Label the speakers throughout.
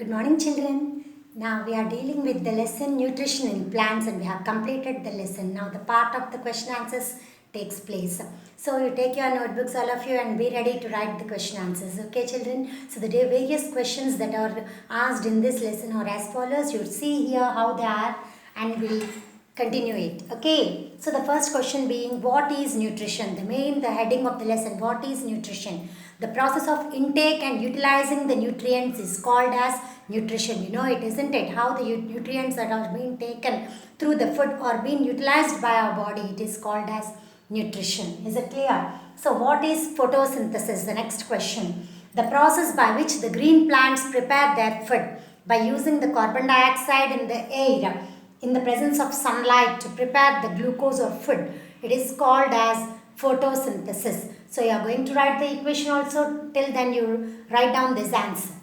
Speaker 1: Good morning, children. Now we are dealing with the lesson Nutrition in Plants and we have completed the lesson. Now the part of the question answers takes place. So you take your notebooks, all of you, and be ready to write the question answers. Okay, children? So the various questions that are asked in this lesson are as follows. You see here how they are and we'll continue it. Okay. So the first question being, what is nutrition? The heading of the lesson, what is nutrition? The process of intake and utilizing the nutrients is called as nutrition. You know it, isn't it? How the nutrients that are being taken through the food are being utilized by our body. It is called as nutrition. Is it clear? So what is photosynthesis? The next question. The process by which the green plants prepare their food by using the carbon dioxide in the air in the presence of sunlight to prepare the glucose or food. It is called as photosynthesis. So you are going to write the equation also. Till then you write down this answer.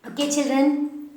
Speaker 1: Okay, children?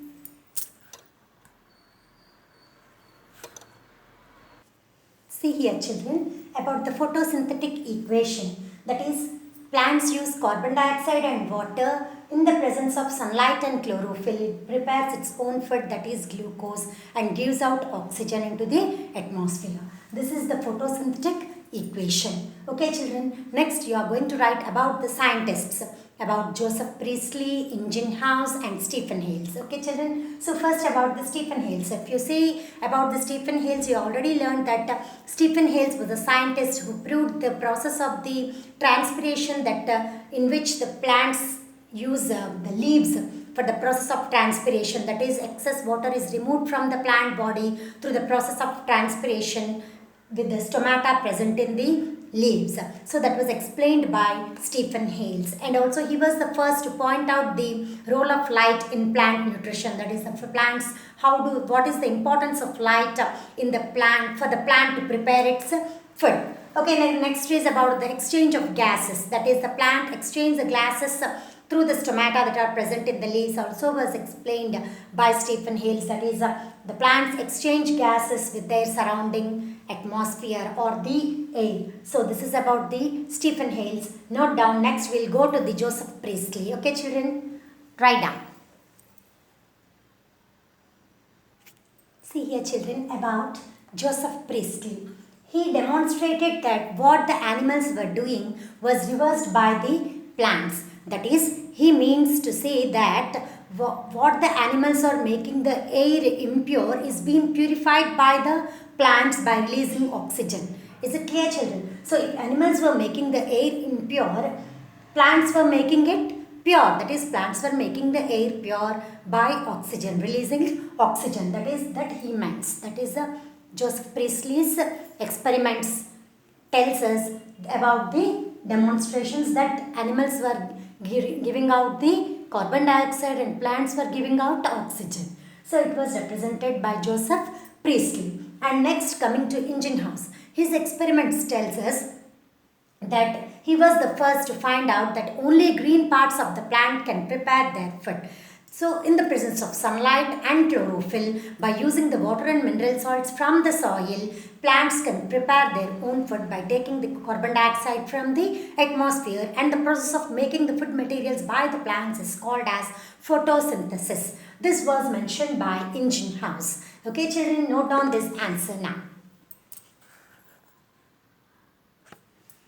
Speaker 1: See here, children, about the photosynthetic equation. That is, plants use carbon dioxide and water in the presence of sunlight and chlorophyll. It prepares its own food, that is glucose, and gives out oxygen into the atmosphere. This is the photosynthetic equation. Okay, children. Next, you are going to write about the scientists, about Joseph Priestley, Ingenhousz, and Stephen Hales. Okay, children. So first about the Stephen Hales. If you see about the Stephen Hales, you already learned that Stephen Hales was a scientist who proved the process of the transpiration that in which the plants use the leaves for the process of transpiration. That is, excess water is removed from the plant body through the process of transpiration with the stomata present in the leaves. So that was explained by Stephen Hales, and also he was the first to point out the role of light in plant nutrition. That is, for plants, what is the importance of light in the plant for the plant to prepare its food. Okay, next is about the exchange of gases. That is, the plant exchange the gases through the stomata that are present in the leaves, also was explained by Stephen Hales. That is, the plants exchange gases with their surrounding atmosphere or the air. So this is about the Stephen Hales. Note down. Next we'll go to the Joseph Priestley. Okay, children, write down. See here, children, about Joseph Priestley. He demonstrated that what the animals were doing was reversed by the plants. That is, he means to say that what the animals are making the air impure is being purified by the plants by releasing oxygen. Is it clear, children? So if animals were making the air impure, plants were making it pure. That is, plants were making the air pure by oxygen, releasing oxygen. That he meant. That is Joseph Priestley's experiments tells us about the demonstrations that animals were giving out the carbon dioxide and plants were giving out oxygen. So it was represented by Joseph Priestley. And next, coming to Ingenhousz. His experiments tells us that he was the first to find out that only green parts of the plant can prepare their food. So in the presence of sunlight and chlorophyll, by using the water and mineral salts from the soil, plants can prepare their own food by taking the carbon dioxide from the atmosphere, and the process of making the food materials by the plants is called as photosynthesis. This was mentioned by Ingenhousz. Okay, children, note down this answer now.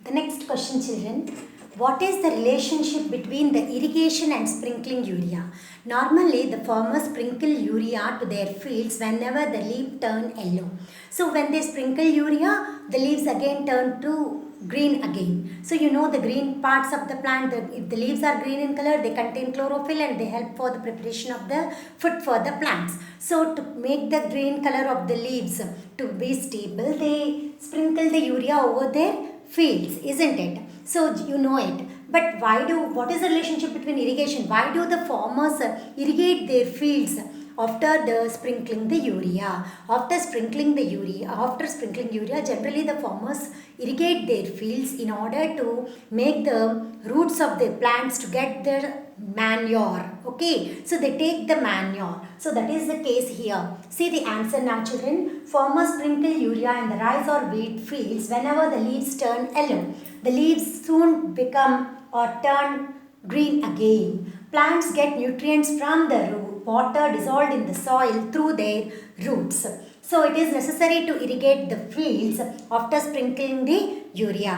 Speaker 1: The next question, children. What is the relationship between the irrigation and sprinkling urea? Normally, the farmers sprinkle urea to their fields whenever the leaves turn yellow. So, when they sprinkle urea, the leaves again turn to green again. So, you know the green parts of the plant, if the leaves are green in color, they contain chlorophyll and they help for the preparation of the food for the plants. So, to make the green color of the leaves to be stable, they sprinkle the urea over their fields, isn't it? So you know it. But what is the relationship between irrigation? Why do the farmers irrigate their fields after sprinkling the urea? After sprinkling urea, generally the farmers irrigate their fields in order to make the roots of the plants to get their manure. Okay, so they take the manure. So that is the case here. See the answer now, children. Farmers sprinkle urea in the rice or wheat fields whenever the leaves turn yellow. The leaves soon become or turn green again. Plants get nutrients from the water dissolved in the soil through their roots. So it is necessary to irrigate the fields after sprinkling the urea.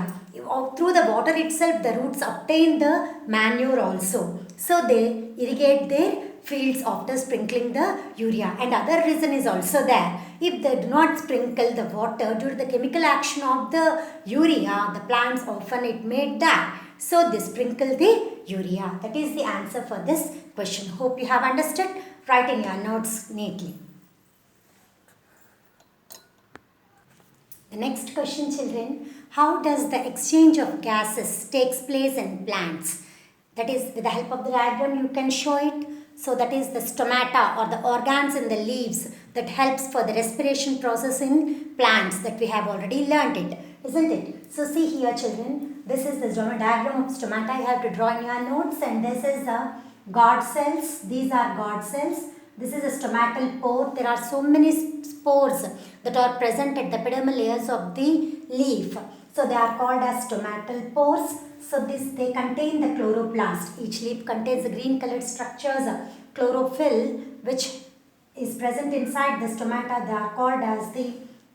Speaker 1: Through the water itself, the roots obtain the manure also. So they irrigate their fields after sprinkling the urea. And other reason is also there. If they do not sprinkle the water due to the chemical action of the urea, the plants often it may die. So they sprinkle the urea. That is the answer for this question. Hope you have understood. Write in your notes neatly. The next question, children. How does the exchange of gases takes place in plants? That is, with the help of the diagram you can show it. So that is the stomata or the organs in the leaves that helps for the respiration process in plants that we have already learnt it, isn't it? So see here, children, this is the diagram of stomata you have to draw in your notes, and this is the guard cells. These are guard cells. This is a stomatal pore. There are so many spores that are present at the epidermal layers of the leaf. So they are called as stomatal pores. So they contain the chloroplast. Each leaf contains the green colored structures, chlorophyll, which is present inside the stomata. They are called as the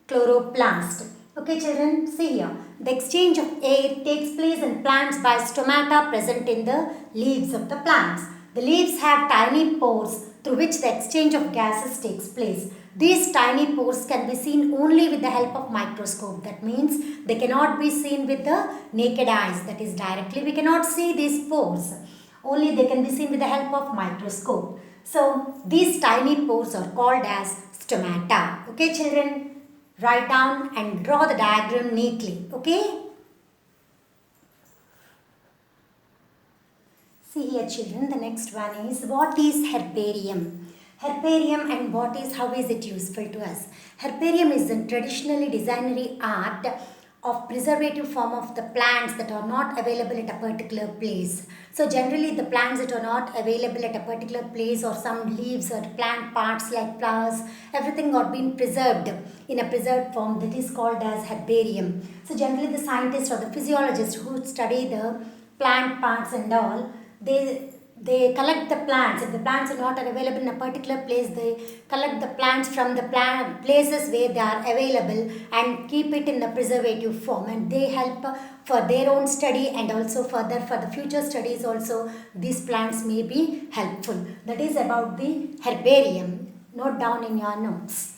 Speaker 1: chloroplast. Okay, children, see here. The exchange of air takes place in plants by stomata present in the leaves of the plants. The leaves have tiny pores through which the exchange of gases takes place. These tiny pores can be seen only with the help of microscope. That means they cannot be seen with the naked eyes. That is, directly we cannot see these pores. Only they can be seen with the help of microscope. So these tiny pores are called as stomata. Okay, children, write down and draw the diagram neatly. Okay. See here, children, the next one is, what is herbarium? Herbarium and how is it useful to us? Herbarium is a traditionally designery art of preservative form of the plants that are not available at a particular place. So generally the plants that are not available at a particular place, or some leaves or plant parts like flowers, everything are being preserved in a preserved form, that is called as herbarium. So generally the scientists or the physiologists who study the plant parts and all, they collect the plants. If the plants are not available in a particular place, they collect the plants from the places where they are available and keep it in the preservative form, and they help for their own study, and also further for the future studies also these plants may be helpful. That is about the herbarium. Note down in your notes.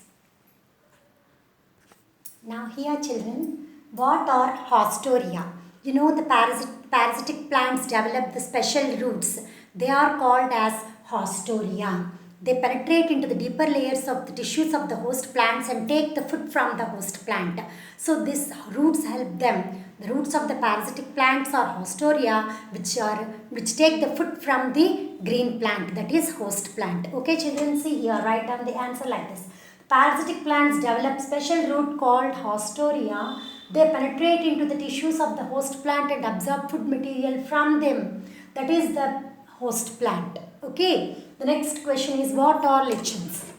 Speaker 1: Now here, children, what are haustoria? You know, the parasitic plants develop the special roots. They are called as haustoria. They penetrate into the deeper layers of the tissues of the host plants and take the food from the host plant. So these roots help them. The roots of the parasitic plants are haustoria, which take the food from the green plant, that is host plant. Okay, children, see here, write down the answer like this. Parasitic plants develop special root called haustoria. They penetrate into the tissues of the host plant and absorb food material from them. That is the host plant. Okay. The next question is, what are lichens?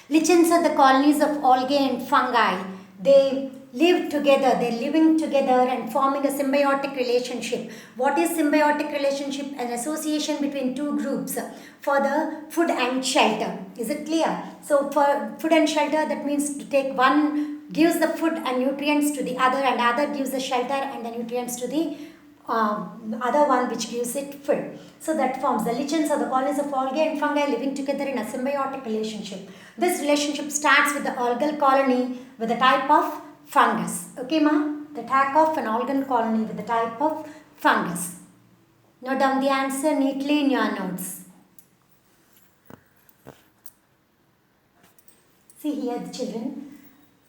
Speaker 1: Lichens are the colonies of algae and fungi. They live together. They're living together and forming a symbiotic relationship. What is symbiotic relationship? An association between two groups for the food and shelter. Is it clear? So for food and shelter, that means to take one gives the food and nutrients to the other, and other gives the shelter and the nutrients to the other one which gives it food. So that forms the lichens are the colonies of algae and fungi living together in a symbiotic relationship. This relationship starts with the algal colony with a type of fungus. Okay, ma? The attack of an algal colony with the type of fungus. Note down the answer neatly in your notes. See here, the children.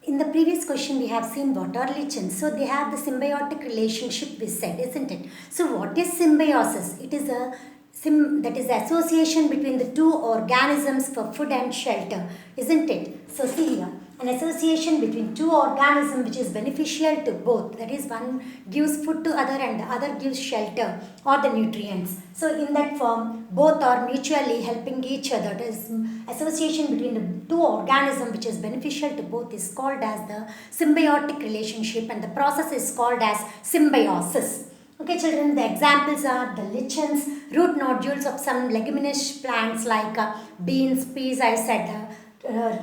Speaker 1: In the previous question, we have seen what are lichens. So they have the symbiotic relationship we said, isn't it? So what is symbiosis? It is that is the association between the two organisms for food and shelter, isn't it? So see here, an association between two organisms which is beneficial to both. That is, one gives food to other and the other gives shelter or the nutrients. So in that form, both are mutually helping each other. That is, association between the two organisms which is beneficial to both is called as the symbiotic relationship, and the process is called as symbiosis. Okay, children, the examples are the lichens, root nodules of some leguminous plants like beans, peas, I said,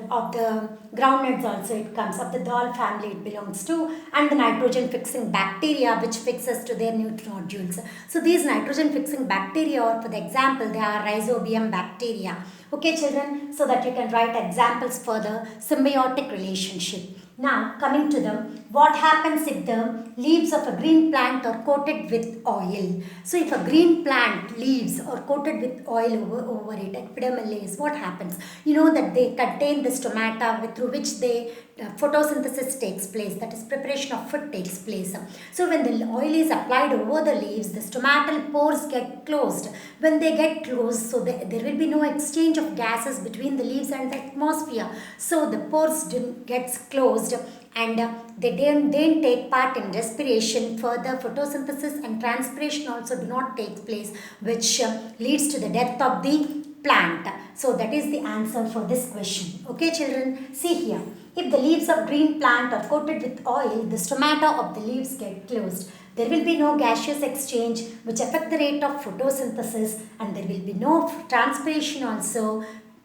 Speaker 1: of the groundnuts also it comes, of the dal family it belongs to, and the nitrogen fixing bacteria which fixes to their root nodules. So these nitrogen fixing bacteria, or for the example, they are rhizobium bacteria. Okay, children, so that you can write examples for the symbiotic relationship. Now, coming to them, what happens if the leaves of a green plant are coated with oil? So, if a green plant leaves are coated with oil over it, epidermal layers, what happens? You know that they contain the stomata through which they photosynthesis takes place, that is preparation of food takes place. So when the oil is applied over the leaves, the stomatal pores get closed. When they get closed, so there will be no exchange of gases between the leaves and the atmosphere. So the pores gets closed, and they don't take part in respiration. Further, photosynthesis and transpiration also do not take place, which leads to the death of the plant. So that is the answer for this question. Okay, children, see here. If the leaves of green plant are coated with oil, the stomata of the leaves get closed. There will be no gaseous exchange which affect the rate of photosynthesis, and there will be no transpiration also.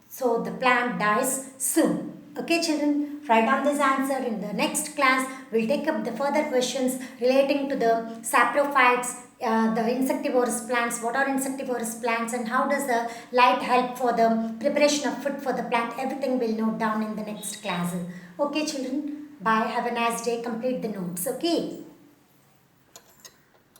Speaker 1: So the plant dies soon. Okay, children, write down this answer. In the next class, we'll take up the further questions relating to the saprophytes, the insectivorous plants, what are insectivorous plants, and how does the light help for the preparation of food for the plant. Everything we'll note down in the next class. Okay, children, bye. Have a nice day. Complete the notes. Okay.